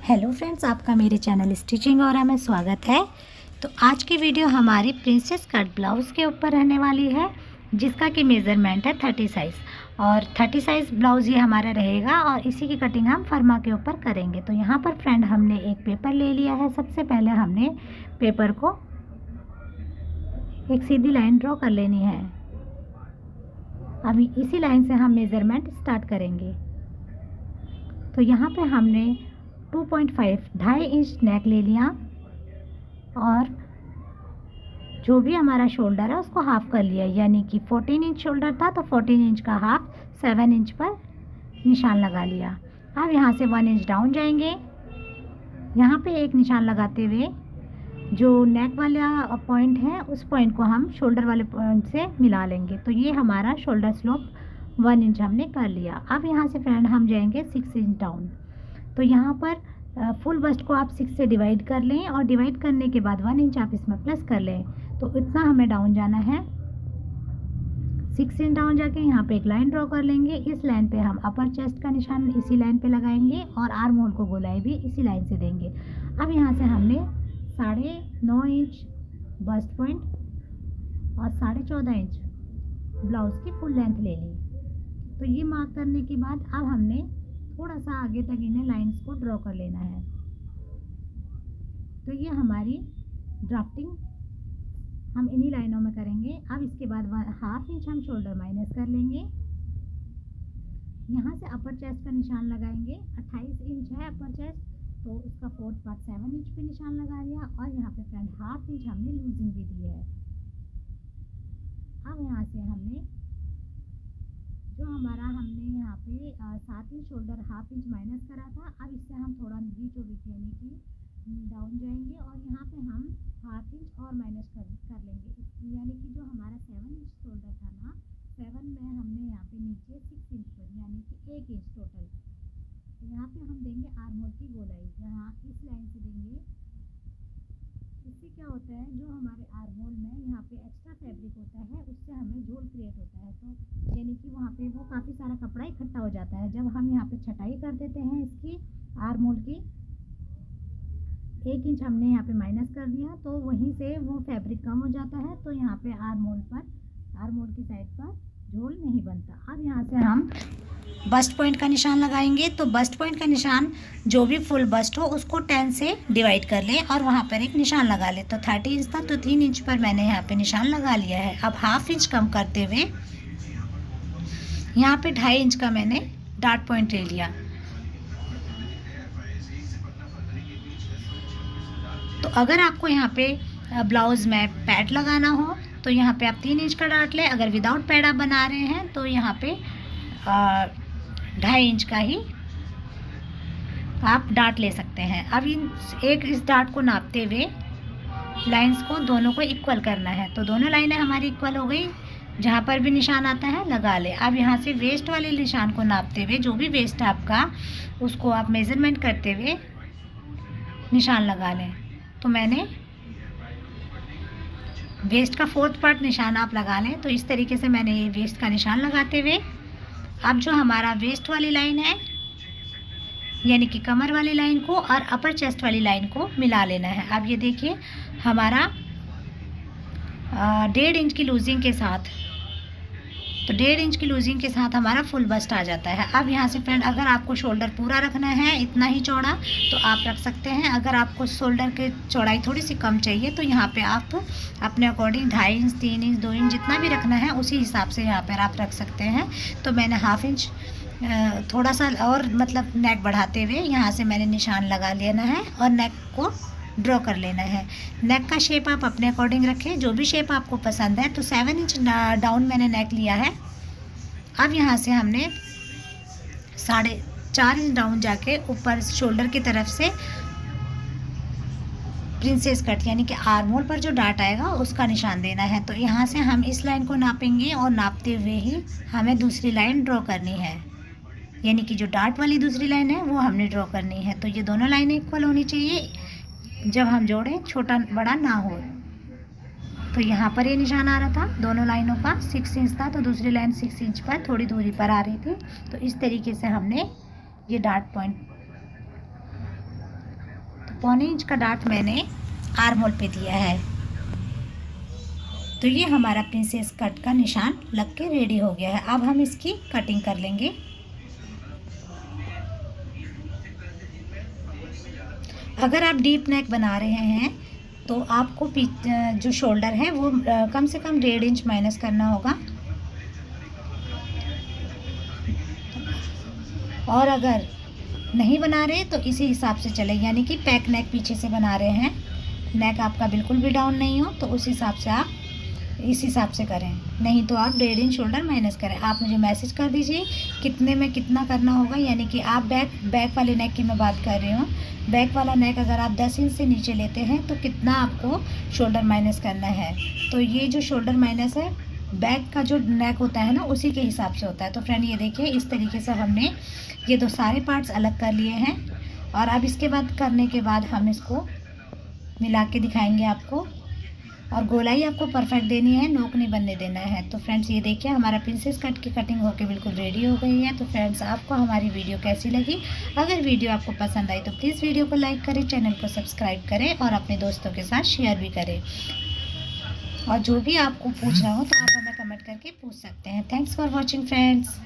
Hello friends, आपका मेरे channel stitching और में स्वागत है। तो आज की वीडियो हमारी प्रिंसेस कट ब्लाउज़ के ऊपर रहने वाली है, जिसका कि मेज़रमेंट है 30 साइज़। और 30 साइज़ ब्लाउज़ ये हमारा रहेगा और इसी की कटिंग हम फर्मा के ऊपर करेंगे। तो यहाँ पर फ्रेंड हमने एक पेपर ले लिया है। सबसे पहले हमने पेपर को एक सीधी लाइन ड्रॉ कर लेनी है। अभी इसी लाइन से हम मेज़रमेंट स्टार्ट करेंगे। तो यहाँ पे हमने 2.5 इंच नेक ले लिया और जो भी हमारा शोल्डर है उसको हाफ कर लिया, यानी कि 14 इंच शोल्डर था तो 14 इंच का हाफ 7 इंच पर निशान लगा लिया। अब यहाँ से 1 इंच डाउन जाएंगे। यहाँ पे एक निशान लगाते हुए जो नेक वाला पॉइंट है उस पॉइंट को हम शोल्डर वाले पॉइंट से मिला लेंगे। तो ये हमारा शोल्डर स्लोप 1 इंच हमने कर लिया। अब यहाँ से फ्रेंड हम जाएंगे 6 इंच डाउन। तो यहाँ पर फुल बस्ट को आप 6 से डिवाइड कर लें और डिवाइड करने के बाद 1 इंच आप इसमें प्लस कर लें। तो इतना हमें डाउन जाना है। 6 इंच डाउन जाके यहाँ पे एक लाइन ड्रॉ कर लेंगे। इस लाइन पे हम अपर चेस्ट का निशान इसी लाइन पे लगाएंगे और आर्म होल को गोलाई भी इसी लाइन से देंगे। अब यहाँ से हमने 9.5 इंच बस्ट पॉइंट और 14.5 इंच ब्लाउज़ की फुल लेंथ ले ली। तो ये मार्क करने के बाद अब हमने थोड़ा सा आगे तक इन्हें लाइंस को ड्रॉ कर लेना है। तो ये हमारी ड्राफ्टिंग हम इन्हीं लाइनों में करेंगे। अब इसके बाद 1/2 इंच हम शोल्डर माइनस कर लेंगे। यहाँ से अपर चेस्ट का निशान लगाएंगे। 28 इंच है अपर चेस्ट, तो उसका 4th पार्ट 7 इंच पे निशान लगा लिया और यहाँ पे फ्रंट 1/2 इंच हमने लूजिंग भी दी है। अब यहाँ से हमने जो हमारा हमने यहाँ पे 7 इंच शोल्डर 1/2 इंच माइनस करा था, अब इससे हम थोड़ा नीचे यानी कि डाउन जाएंगे और यहाँ पे हम 1/2 इंच और माइनस कर लेंगे। यानी कि जो हमारा 7 इंच शोल्डर था ना, 7 में हमने यहाँ पे नीचे 6 इंच पर यानी कि 1 इंच टोटल। तो यहाँ पे हम देंगे आर्म होल की गोलाई, यहाँ इस लाइन से देंगे। इससे क्या होता है, जो हमारे आर्म होल में यहाँ पे एक्स्ट्रा फैब्रिक होता है उससे हमें झोल क्रिएट होता है। तो यानी कि वहाँ पे वो काफ़ी सारा कपड़ा इकट्ठा हो जाता है। जब हम यहाँ पे छटाई कर देते हैं इसकी आर्म होल की, 1 इंच हमने यहाँ पे माइनस कर दिया तो वहीं से वो फैब्रिक कम हो जाता है। तो यहाँ पे आर्म होल की साइड पर झोल नहीं बनता। अब यहाँ से हम बस्ट पॉइंट का निशान लगाएंगे। तो बस्ट पॉइंट का निशान जो भी फुल बस्ट हो उसको 10 से डिवाइड कर लें और वहाँ पर एक निशान लगा लें। तो 30 इंच था तो 3 इंच पर मैंने यहाँ पे निशान लगा लिया है। अब 1/2 इंच कम करते हुए यहाँ पे 2.5 इंच का मैंने डार्ट पॉइंट ले लिया। तो अगर आपको यहाँ पे ब्लाउज़ में पैड लगाना हो तो यहाँ पे आप 3 इंच का डार्ट लें। अगर विदाउट पैड आप बना रहे हैं तो यहाँ पे 2.5 इंच का ही आप डार्ट ले सकते हैं। अब इस डार्ट को नापते हुए लाइंस को दोनों को इक्वल करना है। तो दोनों लाइनें हमारी इक्वल हो गई। जहाँ पर भी निशान आता है लगा ले। अब यहाँ से वेस्ट वाले निशान को नापते हुए जो भी वेस्ट है आपका उसको आप मेज़रमेंट करते हुए निशान लगा लें। तो मैंने वेस्ट का 4th पार्ट निशान आप लगा लें। तो इस तरीके से मैंने ये वेस्ट का निशान लगाते हुए अब जो हमारा वेस्ट वाली लाइन है यानी कि कमर वाली लाइन को और अपर चेस्ट वाली लाइन को मिला लेना है। अब ये देखिए हमारा 1.5 इंच की लूजिंग के साथ, तो 1.5 इंच की लूजिंग के साथ हमारा फुल बस्ट आ जाता है। अब यहाँ से फ्रेंड अगर आपको शोल्डर पूरा रखना है इतना ही चौड़ा तो आप रख सकते हैं। अगर आपको शोल्डर की चौड़ाई थोड़ी सी कम चाहिए तो यहाँ पे आप अपने अकॉर्डिंग 2.5 इंच 3 इंच 2 इंच जितना भी रखना है उसी हिसाब से यहाँ पर आप रख सकते हैं। तो मैंने 1/2 इंच थोड़ा सा और मतलब नेक बढ़ाते हुए यहाँ से मैंने निशान लगा लेना है और नेक को ड्रॉ कर लेना है। नेक का शेप आप अपने अकॉर्डिंग रखें, जो भी शेप आपको पसंद है। तो 7 इंच डाउन मैंने नेक लिया है। अब यहाँ से हमने 4.5 इंच डाउन जाके ऊपर शोल्डर की तरफ से प्रिंसेस कट यानी कि आर्म होल पर जो डार्ट आएगा उसका निशान देना है। तो यहाँ से हम इस लाइन को नापेंगे और नापते हुए ही हमें दूसरी लाइन ड्रॉ करनी है, यानी कि जो डार्ट वाली दूसरी लाइन है वो हमने ड्रॉ करनी है। तो ये दोनों लाइनें इक्वल होनी चाहिए जब हम जोड़ें, छोटा बड़ा ना हो। तो यहाँ पर ये निशान आ रहा था दोनों लाइनों का। 6 इंच था तो दूसरी लाइन 6 इंच पर थोड़ी दूरी पर आ रही थी। तो इस तरीके से हमने ये डार्ट पॉइंट पौने इंच का डाट मैंने आर्म होल पे दिया है। तो ये हमारा प्रिंसेस कट का निशान लग के रेडी हो गया है। अब हम इसकी कटिंग कर लेंगे। अगर आप डीप नेक बना रहे हैं तो आपको जो शोल्डर है वो कम से कम 1.5 इंच माइनस करना होगा। और अगर नहीं बना रहे तो इसी हिसाब से चले, यानी कि पैक नेक पीछे से बना रहे हैं, नेक आपका बिल्कुल भी डाउन नहीं हो तो उस हिसाब से आप इस हिसाब से करें, नहीं तो आप 1.5 इंच शोल्डर माइनस करें। आप मुझे मैसेज कर दीजिए कितने में कितना करना होगा, यानी कि आप बैक वाले नेक की मैं बात कर रही हूँ। बैक वाला नेक अगर आप 10 इंच से नीचे लेते हैं तो कितना आपको शोल्डर माइनस करना है। तो ये जो शोल्डर माइनस है बैक का जो नेक होता है ना उसी के हिसाब से होता है। तो फ्रेंड ये देखिए इस तरीके से हमने ये दो सारे पार्ट्स अलग कर लिए हैं। और अब इसके बाद करने के बाद हम इसको मिला के दिखाएंगे आपको। और गोलाई आपको परफेक्ट देनी है, नोक नहीं बनने देना है। तो फ्रेंड्स ये देखिए हमारा प्रिंसेस कट की कटिंग होके बिल्कुल रेडी हो गई है। तो फ्रेंड्स आपको हमारी वीडियो कैसी लगी? अगर वीडियो आपको पसंद आई तो प्लीज़ वीडियो को लाइक करें, चैनल को सब्सक्राइब करें और अपने दोस्तों के साथ शेयर भी करें। और जो भी आपको पूछना हो तो आप हमें कमेंट करके पूछ सकते हैं। Thanks for watching friends.